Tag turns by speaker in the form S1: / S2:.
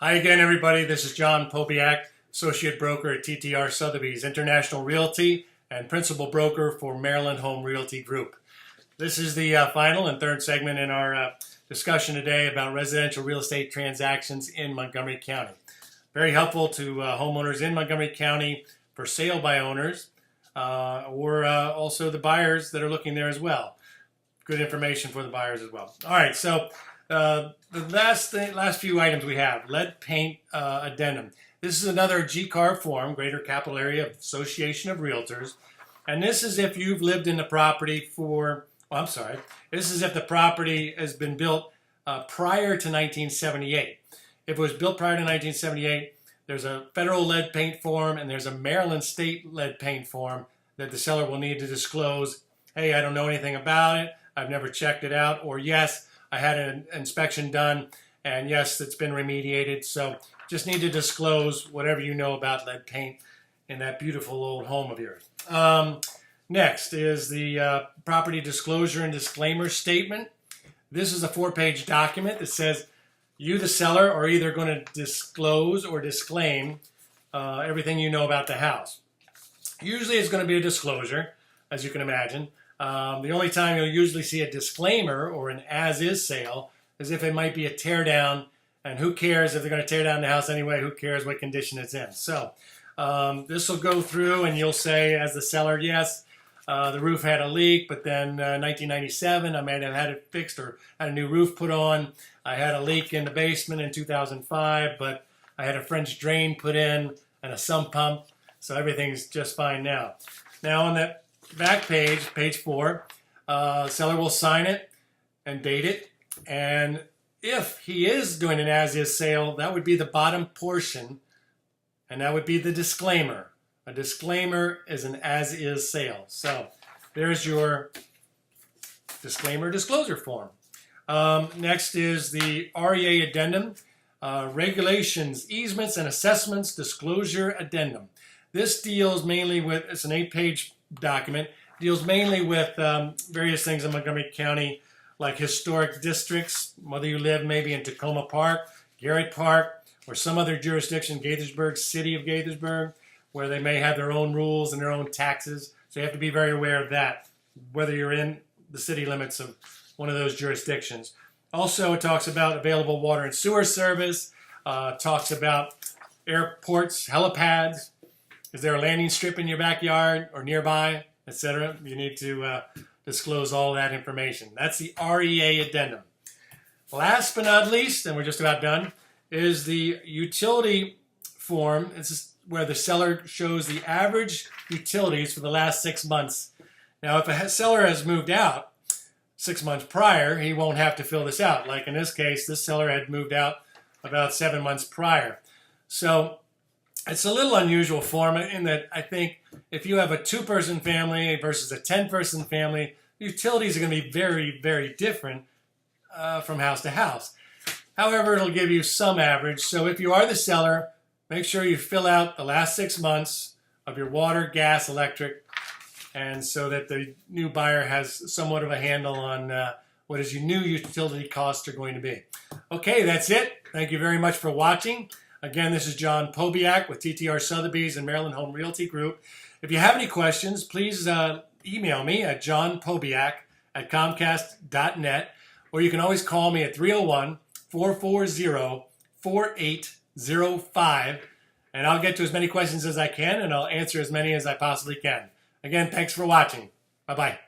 S1: Hi again, everybody. This is John Pobiak, Associate Broker at TTR Sotheby's International Realty and Principal Broker for Maryland Home Realty Group. This is the final and third segment in our discussion today about residential real estate transactions in Montgomery County. Very helpful to homeowners in Montgomery County for sale by owners or also the buyers that are looking there as well. Good information for the buyers as well. All right, so the last few items we have, lead paint addendum. This is another GCAR form, Greater Capital Area Association of Realtors. And this is if you've lived in the property this is if the property has been built prior to 1978. If it was built prior to 1978, there's a federal lead paint form and there's a Maryland state lead paint form that the seller will need to disclose. Hey, I don't know anything about it. I've never checked it out. Or yes, I had an inspection done, and yes, it's been remediated. So just need to disclose whatever you know about lead paint in that beautiful old home of yours. Next is the property disclosure and disclaimer statement. This is a 4-page document that says you, the seller, are either going to disclose or disclaim everything you know about the house. Usually it's going to be a disclosure, as you can imagine. The only time you'll usually see a disclaimer or an as-is sale is if it might be a tear down, and who cares if they're going to tear down the house anyway, who cares what condition it's in. So this will go through and you'll say as the seller, yes, the roof had a leak, but then 1997 I might have had it fixed or had a new roof put on. I had a leak in the basement in 2005, but I had a French drain put in and a sump pump, so everything's just fine now. Now on that back page, page 4, seller will sign it and date it. And if he is doing an as-is sale, that would be the bottom portion, and that would be the disclaimer. A disclaimer is an as-is sale. So there's your disclaimer disclosure form. Next is the REA addendum, regulations, easements, and assessments disclosure addendum. This deals mainly with, it's an 8-page document, deals mainly with various things in Montgomery County, like historic districts, whether you live maybe in Tacoma Park, Garrett Park, or some other jurisdiction, Gaithersburg, City of Gaithersburg, where they may have their own rules and their own taxes. So you have to be very aware of that, whether you're in the city limits of one of those jurisdictions. Also, it talks about available water and sewer service, talks about airports, helipads. Is there a landing strip in your backyard or nearby, etc.? You need to disclose all that information. That's the REA addendum. Last but not least, and we're just about done, is the utility form. This is where the seller shows the average utilities for the last 6 months. Now, if a seller has moved out 6 months prior, he won't have to fill this out. Like in this case, this seller had moved out about 7 months prior. So it's a little unusual form in that I think if you have a 2-person family versus a 10-person family, utilities are going to be very, very different from house to house. However, it'll give you some average. So if you are the seller, make sure you fill out the last 6 months of your water, gas, electric, and so that the new buyer has somewhat of a handle on what is your new utility costs are going to be. Okay, that's it. Thank you very much for watching. Again, this is John Pobiak with TTR Sotheby's and Maryland Home Realty Group. If you have any questions, please email me at johnpobiak@comcast.net, or you can always call me at 301-440-4805, and I'll get to as many questions as I can, and I'll answer as many as I possibly can. Again, thanks for watching. Bye-bye.